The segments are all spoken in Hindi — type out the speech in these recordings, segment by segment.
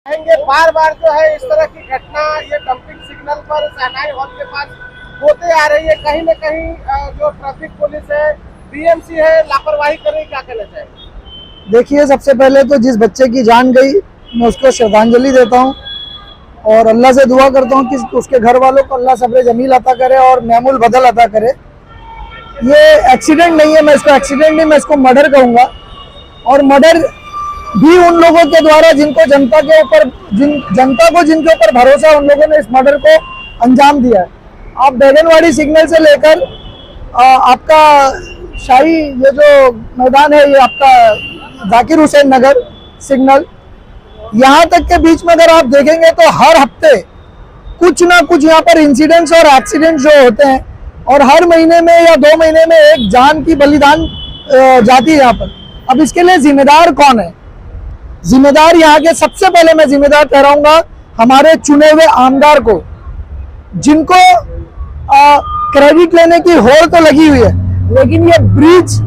कहेंगे बार बार जो है इस तरह की घटना ये डंपिंग सिग्नल पर शहनाई हॉल के पास होते आ रही है। कहीं न कहीं जो ट्रैफिक पुलिस है, बीएमसी है, लापरवाही कर रही, क्या कहना चाहिए? देखिए, सबसे पहले तो जिस बच्चे की जान गई मैं उसको श्रद्धांजलि देता हूं और अल्लाह से दुआ करता हूं कि उसके घर वालों को अल्लाह सब्र जमील अता करे और मैमूल बदल अता करे। ये एक्सीडेंट नहीं है, मैं इसको एक्सीडेंट नहीं, मैं इसको मर्डर कहूँगा। और मर्डर भी उन लोगों के द्वारा जिनको जनता को जिनके ऊपर भरोसा, उन लोगों ने इस मर्डर को अंजाम दिया है। आप बैगनवाड़ी सिग्नल से लेकर आपका शाही ये जो मैदान है, ये आपका जाकिर हुसैन नगर सिग्नल, यहाँ तक के बीच में अगर आप देखेंगे तो हर हफ्ते कुछ ना कुछ यहाँ पर इंसिडेंट्स और एक्सीडेंट्स जो होते हैं और हर महीने में या 2 महीने में एक जान की बलिदान जाती है यहाँ पर। अब इसके लिए जिम्मेदार कौन है? जिम्मेदार यहाँ के सबसे पहले मैं जिम्मेदार ठहराऊंगा हमारे चुने हुए आमदार को, जिनको क्रेडिट लेने की होड़ तो लगी हुई है, लेकिन ये ब्रिज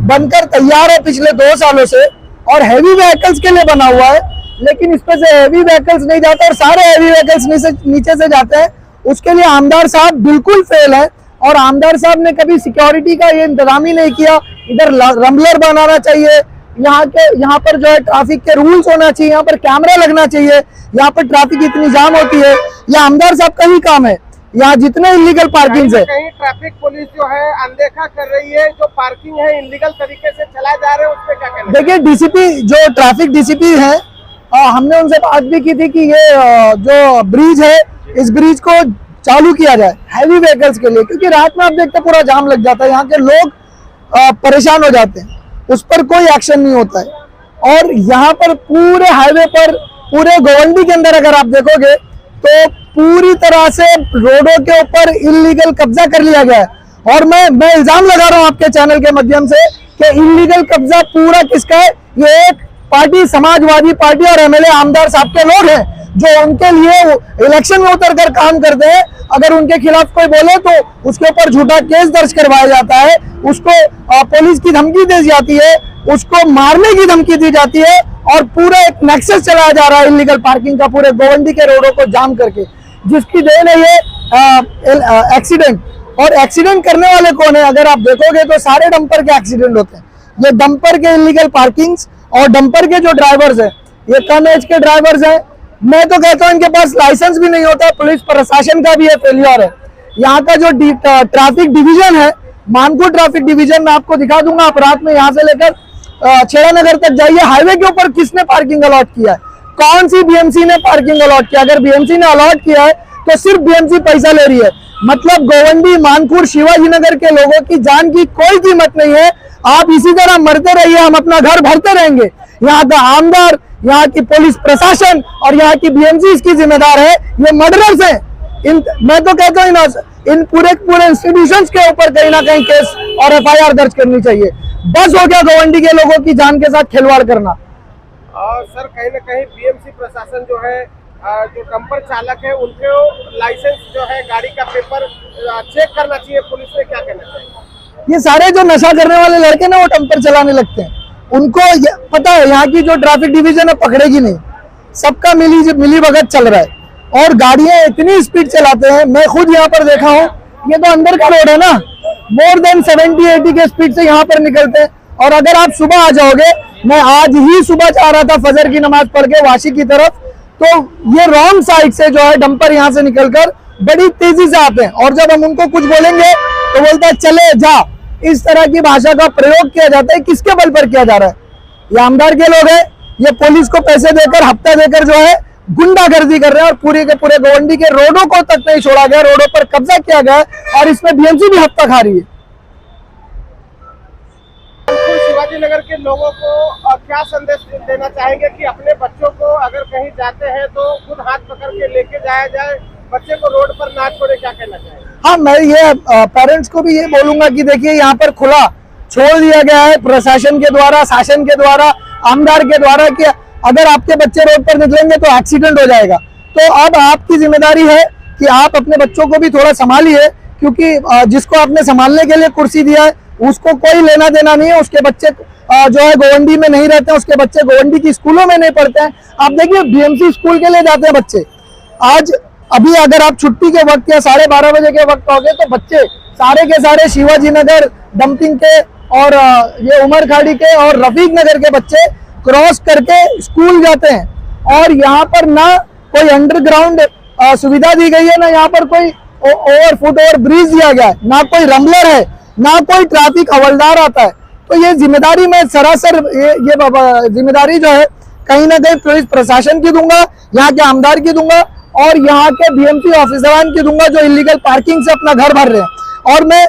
बनकर तैयार है पिछले 2 सालों से और हैवी व्हीकल्स के लिए बना हुआ है, लेकिन इस पे से हैवी व्हीकल्स नहीं जाते और सारे हैवी व्हीकल्स नीचे से जाते हैं। उसके लिए आमदार साहब बिल्कुल फेल है और आमदार साहब ने कभी सिक्योरिटी का ये इंतजाम ही नहीं किया। इधर रंबलर बनाना चाहिए, यहाँ पर जो है ट्रैफिक के रूल्स होना चाहिए, यहाँ पर कैमरा लगना चाहिए, यहाँ पर ट्रैफिक इतनी जाम होती है, ये आमदार साहब का ही काम है। यहाँ जितने इलीगल पार्किंग है, कहीं ट्रैफिक पुलिस जो है अनदेखा कर रही है, जो पार्किंग है इलीगल तरीके से चलाए जा रहे हैं, उस पर क्या कहना? देखिए, डीसीपी जो ट्रैफिक डीसीपी है, हमने उनसे बात भी की थी कि ये जो ब्रिज है, इस ब्रिज को चालू किया जाए हैवी व्हीकल्स के लिए, क्योंकि रात में आप देखते पूरा जाम लग जाता है, यहाँ के लोग परेशान हो जाते हैं, उस पर कोई एक्शन नहीं होता है। और यहाँ पर पूरे हाईवे पर, पूरे गोवंडी के अंदर अगर आप देखोगे तो पूरी तरह से रोडों के ऊपर इलीगल कब्जा कर लिया गया है। और मैं इल्जाम लगा रहा हूँ आपके चैनल के माध्यम से कि इलीगल कब्जा पूरा किसका है? ये एक पार्टी, समाजवादी पार्टी और एमएलए आमदार साहब के लोग हैं, जो उनके लिए इलेक्शन में उतर कर काम करते हैं। अगर उनके खिलाफ कोई बोले तो उसके ऊपर झूठा केस दर्ज करवाया जाता है, उसको पुलिस की धमकी दी जाती है, उसको मारने की धमकी दी जाती है और पूरा एक नेक्सस चलाया जा रहा है इलीगल पार्किंग का पूरे गोवंडी के रोडों को जाम करके, जिसकी देन है ये एक्सीडेंट। और एक्सीडेंट करने वाले कौन है? अगर आप देखोगे तो सारे डंपर के एक्सीडेंट होते हैं। ये डंपर के इलीगल पार्किंग्स और डंपर के जो ड्राइवर्स हैं, ये कम एज के ड्राइवर्स हैं। मैं तो कहता हूं इनके पास लाइसेंस भी नहीं होता, पुलिस प्रशासन का भी ये फेलियर है। यहाँ का जो ट्रैफिक डिवीजन है, मानपुर ट्रैफिक डिवीजन, मैं आपको दिखा दूंगा। आप रात में यहाँ से लेकर छेड़ा नगर तक जाइए, हाईवे के ऊपर किसने पार्किंग अलॉट किया है? कौन सी बीएमसी ने पार्किंग अलॉट किया? अगर बीएमसी ने अलॉट किया है तो सिर्फ बीएमसी पैसा ले रही है। मतलब गोवंडी, मानपुर, शिवाजी नगर के लोगों की जान की कोई कीमत नहीं है। आप इसी तरह मरते रहिए, हम अपना घर भरते रहेंगे। यहाँ का आमदार, यहाँ की पुलिस प्रशासन और यहाँ की बीएमसी इसकी जिम्मेदार है। ये मर्डरर्स हैं। मैं तो कहता हूँ इन पूरे इंस्टीट्यूशंस के ऊपर कहीं ना कहीं केस और एफआईआर दर्ज करनी चाहिए। बस हो गया गोवंडी के लोगों की जान के साथ खिलवाड़ करना। सर, कहीं ना कहीं बीएमसी प्रशासन जो है, जो डंपर चालक है, उनके लाइसेंस जो है, गाड़ी का पेपर चेक करना चाहिए। पुलिस ने क्या कहना चाहिए? ये सारे जो नशा करने वाले लड़के ना, वो डंपर चलाने लगते हैं। उनको पता है यहाँ की जो ट्रैफिक डिवीजन है पकड़ेगी नहीं, सबका मिली भगत चल रहा है और गाड़ियां इतनी स्पीड चलाते हैं। मैं खुद यहाँ पर देखा हूँ, ये तो अंदर का रोड है ना, मोर देन 70-80 के स्पीड से यहाँ पर निकलते हैं। और अगर आप सुबह आ जाओगे, मैं आज ही सुबह जा रहा था फजर की नमाज पढ़ के वाशी की तरफ, तो ये रॉन्ग साइड से जो है डंपर यहाँ से निकलकर बड़ी तेजी से आते हैं और जब हम उनको कुछ बोलेंगे तो बोलता है चले जा। इस तरह की भाषा का प्रयोग किया जाता है। किसके बल पर किया जा रहा है? ये आमदार के लोग हैं, ये पुलिस को पैसे देकर, हफ्ता देकर जो है गुंडागर्दी कर रहे हैं और पूरे के पूरे गोवंडी के रोडों को तक नहीं छोड़ा गया, रोडों पर कब्जा किया गया और इसमें बीएमसी भी हफ्ता खा रही है। शिवाजी नगर के लोगों को क्या संदेश देना चाहेंगे कि अपने बच्चों को अगर कहीं जाते हैं तो खुद हाथ पकड़ के लेके जाया जाए, बच्चे को रोड पर ना छोड़े? क्या कहना चाहिए? हाँ, मैं ये पेरेंट्स को भी ये बोलूंगा कि देखिए, यहाँ पर खुला छोड़ दिया गया है प्रशासन के द्वारा, शासन के द्वारा, आमदार के द्वारा कि अगर आपके बच्चे रोड पर निकलेंगे तो एक्सीडेंट हो जाएगा। तो अब आपकी जिम्मेदारी है कि आप अपने बच्चों को भी थोड़ा संभालिए, क्योंकि जिसको आपने संभालने के लिए कुर्सी दिया है उसको कोई लेना देना नहीं है। उसके बच्चे जो है गोवंडी में नहीं रहते हैं, उसके बच्चे गोवंडी की स्कूलों में नहीं पढ़ते हैं। आप देखिए बीएमसी स्कूल के लिए जाते हैं बच्चे। आज अभी अगर आप छुट्टी के वक्त या 12:30 बजे के वक्त आओगे तो बच्चे सारे के सारे शिवाजी नगर डंपिंग के और ये उमर खाड़ी के और रफीक नगर के बच्चे क्रॉस करके स्कूल जाते हैं। और यहाँ पर ना कोई अंडरग्राउंड सुविधा दी गई है, ना यहाँ पर कोई फुट ओवर ब्रिज दिया गया है, ना कोई रम्बलर है, ना कोई ट्रैफिक हवलदार आता है। तो ये जिम्मेदारी मैं सरासर ये जिम्मेदारी जो है कहीं ना कहीं पुलिस प्रशासन की दूंगा, यहाँ के आमदार की दूंगा और यहाँ के बीएमसी ऑफिसरान की दूंगा जो इलीगल पार्किंग से अपना घर भर रहे हैं। और मैं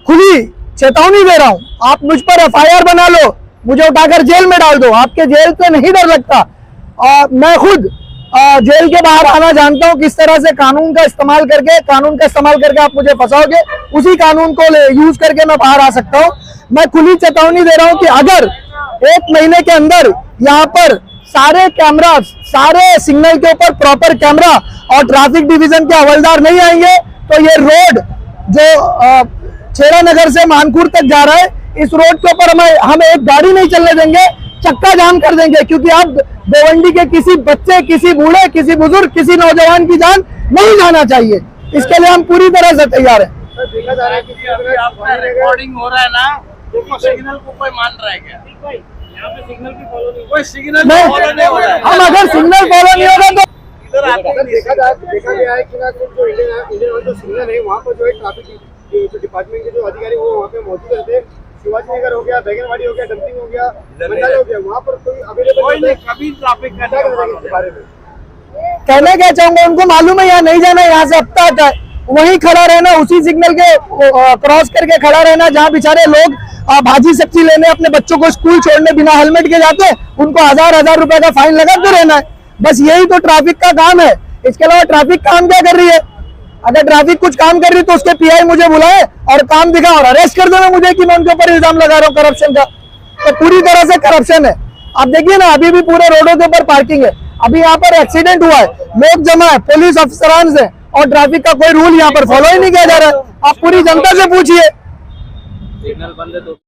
खुली चेतावनी दे रहा हूँ, आप मुझ पर एफआईआर बना लो, मुझे उठाकर जेल में डाल दो, आपके जेल पे नहीं डर लगता। मैं खुद जेल के बाहर आना जानता हूं किस तरह से कानून का इस्तेमाल करके आप मुझे फंसाओगे, उसी कानून को यूज करके मैं बाहर आ सकता हूं। मैं खुली चेतावनी दे रहा हूं कि अगर 1 महीने के अंदर यहाँ पर सारे कैमरा, सारे सिग्नल के ऊपर प्रॉपर कैमरा और ट्रैफिक डिवीजन के हवलदार नहीं आएंगे तो ये रोड जो छेड़ा नगर से मानपुर तक जा रहा है, इस रोड के ऊपर हम एक गाड़ी नहीं चलने देंगे, चक्का जाम कर देंगे। क्योंकि अब गोवंडी के किसी बच्चे, किसी बूढ़े, किसी बुजुर्ग, किसी नौजवान की जान नहीं जाना चाहिए। इसके लिए हम पूरी तरह से तैयार हैं। देखा जा रहा है कि अभी आपका रिकॉर्डिंग हो रहा है ना, तो सिग्नल को कोई मान रहा है क्या? यहाँ पे सिग्नल की फॉलो नहीं, कोई सिग्नल फॉलो नहीं हो रहा है। हम अगर सिग्नल फॉलो नहीं होगा तो देखा गया है कि ना जो इंडियन जो सिग्नल है वहाँ पर जो है ट्रैफिक जो डिपार्टमेंट के जो अधिकारी वो वहाँ पे मौजूद रहते हैं। शिवाजी नगर हो गया, बैगनवाड़ी हो गया, डंपिंग हो गया, मंडल हो गया, वहाँ पर कोई अवेलेबल नहीं, कभी ट्रैफिक का बारे में कहना क्या चाहूंगा, उनको मालूम है यहाँ नहीं जाना, यहाँ से हफ्ता आता है, वहीं खड़ा रहना, उसी सिग्नल के क्रॉस करके खड़ा रहना जहाँ बेचारे लोग भाजी सब्जी लेने अपने बच्चों को स्कूल छोड़ने बिना हेलमेट के जाते हैं, उनको 1000 रुपए का फाइन लगाते रहना है। बस यही तो ट्रैफिक का काम है। इसके अलावा ट्रैफिक काम क्या कर रही है? अगर ट्रैफिक कुछ काम कर रही तो उसके पीआई मुझे बुलाए और काम दिखा और अरेस्ट कर देना मुझे कि मैं उनके ऊपर इल्जाम लगा रहा हूँ करप्शन का। तो पूरी तरह से करप्शन है। आप देखिए ना, अभी भी पूरे रोडों के ऊपर पार्किंग है, अभी यहाँ पर एक्सीडेंट हुआ है, लोग जमा है, पुलिस अफसरान से, और ट्रैफिक का कोई रूल यहाँ पर फॉलो ही नहीं किया जा रहा है। आप पूरी जनता से पूछिए। सिग्नल बंद है तो